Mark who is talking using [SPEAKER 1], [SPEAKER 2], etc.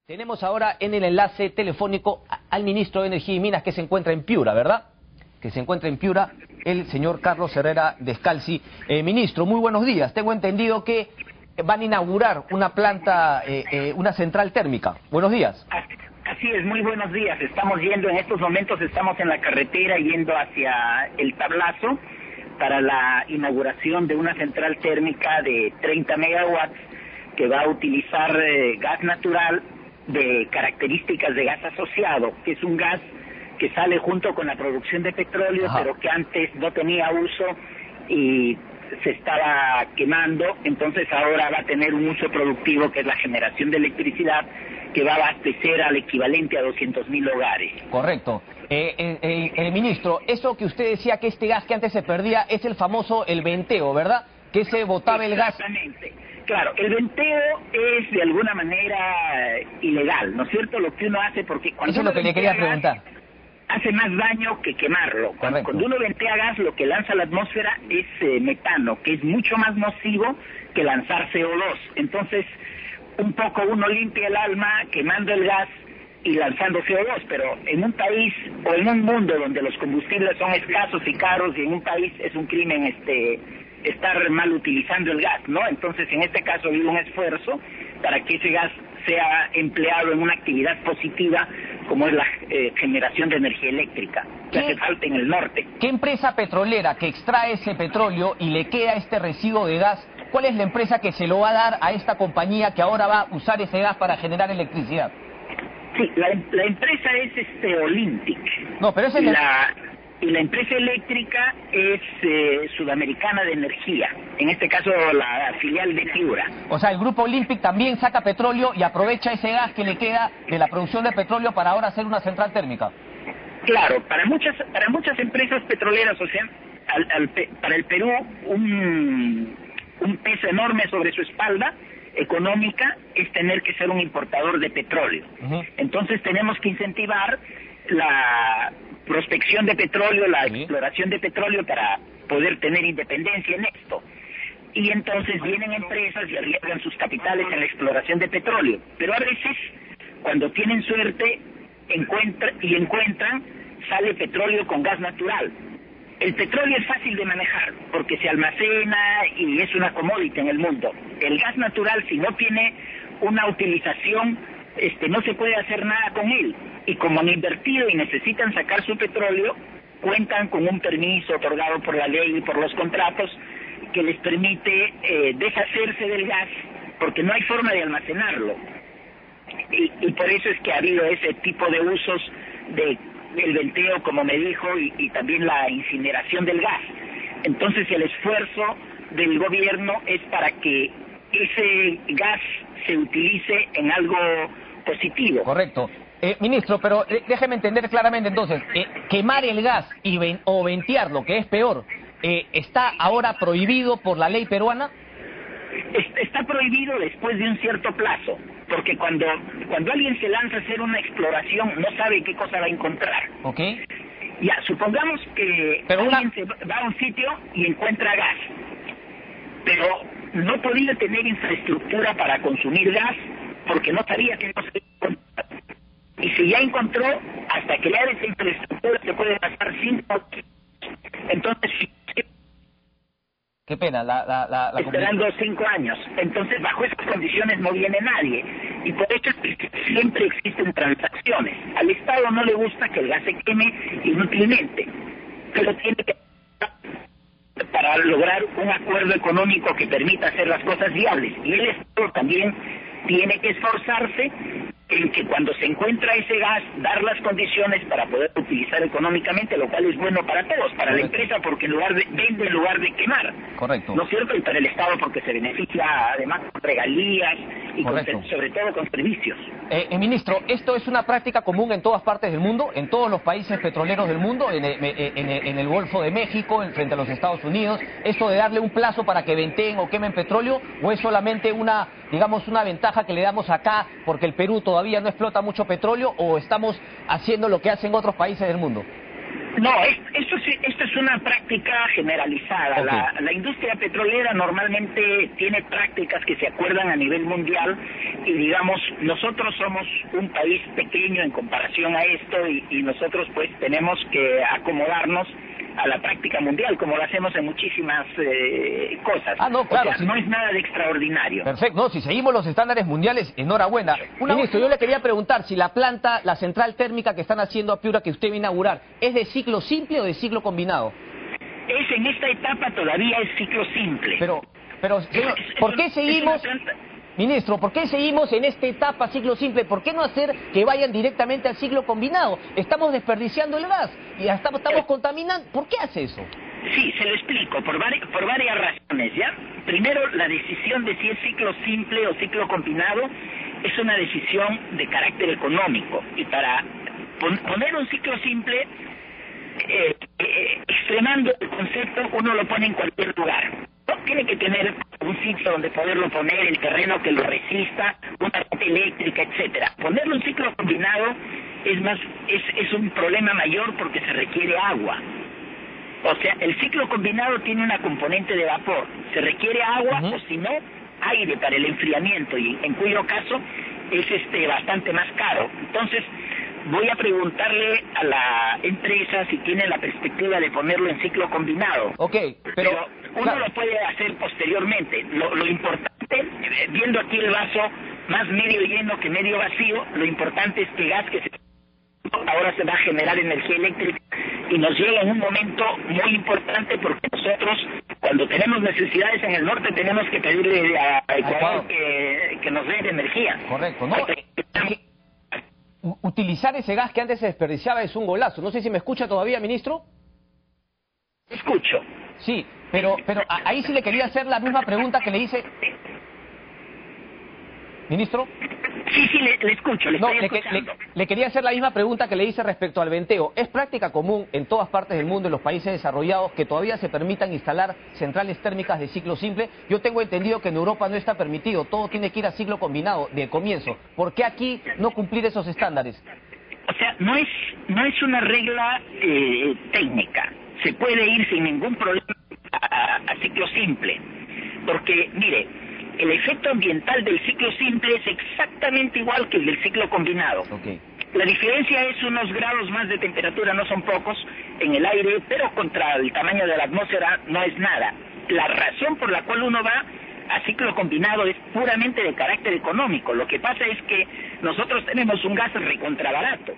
[SPEAKER 1] Tenemos ahora en el enlace telefónico al ministro de Energía y Minas que se encuentra en Piura, ¿verdad? Que se encuentra en Piura, el señor Carlos Herrera Descalzi. Ministro, muy buenos días. Tengo entendido que van a inaugurar una planta, una central térmica. Buenos días.
[SPEAKER 2] Así es, muy buenos días. Estamos yendo, en estos momentos estamos en la carretera yendo hacia el Tablazo para la inauguración de una central térmica de 30 megawatts que va a utilizar gas natural de características de gas asociado, que es un gas que sale junto con la producción de petróleo, pero que antes no tenía uso y se estaba quemando. Entonces ahora va a tener un uso productivo, que es la generación de electricidad, que va a abastecer al equivalente a 200.000 hogares.
[SPEAKER 1] Correcto. Ministro, eso que usted decía, que este gas que antes se perdía, es el famoso el venteo, ¿verdad? Que se botaba el gas.
[SPEAKER 2] Exactamente. Claro, el venteo es de alguna manera ilegal, ¿no es cierto? Lo que uno hace, porque cuando
[SPEAKER 1] eso es lo que le quería preguntar.
[SPEAKER 2] Hace más daño que quemarlo. Cuando uno ventea gas, lo que lanza a la atmósfera es metano, que es mucho más nocivo que lanzar CO2. Entonces, un poco uno limpia el alma quemando el gas y lanzando CO2, pero en un país o en un mundo donde los combustibles son escasos y caros, y en un país es un crimen estar mal utilizando el gas, ¿no? Entonces, en este caso, hay un esfuerzo para que ese gas sea empleado en una actividad positiva, como es la generación de energía eléctrica, que hace falta en el norte.
[SPEAKER 1] ¿Qué empresa petrolera que extrae ese petróleo y le queda este residuo de gas, cuál es la empresa que se lo va a dar a esta compañía que ahora va a usar ese gas para generar electricidad?
[SPEAKER 2] Sí, la empresa es Olympic.
[SPEAKER 1] No, pero ese es
[SPEAKER 2] y la empresa eléctrica es Sudamericana de Energía, en este caso la filial de Piura.
[SPEAKER 1] O sea, el grupo Olympic también saca petróleo y aprovecha ese gas que le queda de la producción de petróleo para ahora hacer una central térmica.
[SPEAKER 2] Claro, para muchas empresas petroleras, o sea, para el Perú, un peso enorme sobre su espalda económica es tener que ser un importador de petróleo. Entonces tenemos que incentivar la prospección de petróleo, la exploración de petróleo para poder tener independencia en esto. Y entonces vienen empresas y arriesgan sus capitales en la exploración de petróleo. Pero a veces, cuando tienen suerte, encuentran, sale petróleo con gas natural. El petróleo es fácil de manejar porque se almacena y es una commodity en el mundo. El gas natural, si no tiene una utilización, no se puede hacer nada con él. Y como han invertido y necesitan sacar su petróleo, cuentan con un permiso otorgado por la ley y por los contratos que les permite deshacerse del gas, porque no hay forma de almacenarlo. Y por eso es que ha habido ese tipo de usos del venteo, como me dijo, y también la incineración del gas. Entonces el esfuerzo del gobierno es para que ese gas se utilice en algo positivo.
[SPEAKER 1] Correcto. Ministro, pero déjeme entender claramente entonces, quemar el gas o ventearlo, que es peor, ¿está ahora prohibido por la ley peruana?
[SPEAKER 2] Está prohibido después de un cierto plazo, porque cuando alguien se lanza a hacer una exploración no sabe qué cosa va a encontrar. Ya, supongamos que alguien se va a un sitio y encuentra gas, pero no podía tener infraestructura para consumir gas porque no sabía que no se encontraba. Y si ya encontró, hasta crear esa infraestructura se puede pasar 5 años. Entonces,
[SPEAKER 1] qué pena,
[SPEAKER 2] esperando 5 años. Entonces, bajo esas condiciones no viene nadie. Y por eso siempre existen transacciones. Al Estado no le gusta que el gas se queme inútilmente, pero tiene que, para lograr un acuerdo económico que permita hacer las cosas viables. Y el Estado también tiene que esforzarse en que cuando se encuentra ese gas, dar las condiciones para poder utilizar económicamente, lo cual es bueno para todos, para la empresa porque vende en lugar de quemar.
[SPEAKER 1] Correcto.
[SPEAKER 2] ¿No es cierto? Y para el Estado porque se beneficia además con regalías y sobre todo con servicios.
[SPEAKER 1] Ministro, ¿esto es una práctica común en todas partes del mundo, en todos los países petroleros del mundo, en el Golfo de México, frente a los Estados Unidos, esto de darle un plazo para que venteen o quemen petróleo, o es solamente una ventaja que le damos acá porque el Perú todavía no explota mucho petróleo, o estamos haciendo lo que hacen otros países del mundo?
[SPEAKER 2] No, esto es una práctica generalizada.
[SPEAKER 1] Okay.
[SPEAKER 2] La industria petrolera normalmente tiene prácticas que se acuerdan a nivel mundial y, digamos, nosotros somos un país pequeño en comparación a esto y nosotros pues tenemos que acomodarnos a la práctica mundial, como lo hacemos en muchísimas cosas.
[SPEAKER 1] No, claro.
[SPEAKER 2] O sea, no es nada de extraordinario.
[SPEAKER 1] Perfecto. No, si seguimos los estándares mundiales, enhorabuena. Ministro, yo le quería preguntar si la planta, la central térmica que están haciendo a Piura, que usted viene a inaugurar, ¿es de ciclo simple o de ciclo combinado?
[SPEAKER 2] En esta etapa todavía es ciclo simple.
[SPEAKER 1] Pero señor, ¿por qué seguimos... Ministro, ¿por qué seguimos en esta etapa ciclo simple? ¿Por qué no hacer que vayan directamente al ciclo combinado? Estamos desperdiciando el gas y estamos contaminando. ¿Por qué hace eso?
[SPEAKER 2] Sí, se lo explico, por varias razones, ¿ya? Primero, la decisión de si es ciclo simple o ciclo combinado es una decisión de carácter económico. Y para poner un ciclo simple, extremando el concepto, uno lo pone en cualquier lugar. No tiene que tener un sitio donde poderlo poner, el terreno que lo resista, una red eléctrica, etcétera. Ponerlo en ciclo combinado es un problema mayor porque se requiere agua. O sea, el ciclo combinado tiene una componente de vapor. Se requiere agua o si no, aire para el enfriamiento y en cuyo caso es bastante más caro. Entonces, voy a preguntarle a la empresa si tiene la perspectiva de ponerlo en ciclo combinado.
[SPEAKER 1] Ok, pero
[SPEAKER 2] uno
[SPEAKER 1] claro,
[SPEAKER 2] lo puede hacer posteriormente. Lo importante, viendo aquí el vaso más medio lleno que medio vacío, lo importante es que el gas que ahora se va a generar energía eléctrica y nos llega en un momento muy importante porque nosotros cuando tenemos necesidades en el norte tenemos que pedirle a Ecuador que nos dé energía.
[SPEAKER 1] Correcto, ¿no? Utilizar ese gas que antes se desperdiciaba es un golazo. No sé si me escucha todavía, ministro.
[SPEAKER 2] Escucho.
[SPEAKER 1] Sí, pero ahí sí le quería hacer la misma pregunta que le hice. ¿Ministro?
[SPEAKER 2] Sí, le escucho, estoy escuchando.
[SPEAKER 1] Le quería hacer la misma pregunta que le hice respecto al venteo. ¿Es práctica común en todas partes del mundo, en los países desarrollados, que todavía se permitan instalar centrales térmicas de ciclo simple? Yo tengo entendido que en Europa no está permitido, todo tiene que ir a ciclo combinado de comienzo. ¿Por qué aquí no cumplir esos estándares?
[SPEAKER 2] O sea, no es una regla técnica. Se puede ir sin ningún problema a ciclo simple. Porque, mire, el efecto ambiental del ciclo simple es exactamente igual que el del ciclo combinado.
[SPEAKER 1] Okay.
[SPEAKER 2] La diferencia es unos grados más de temperatura, no son pocos, en el aire, pero contra el tamaño de la atmósfera no es nada. La razón por la cual uno va a ciclo combinado es puramente de carácter económico. Lo que pasa es que nosotros tenemos un gas recontrabarato.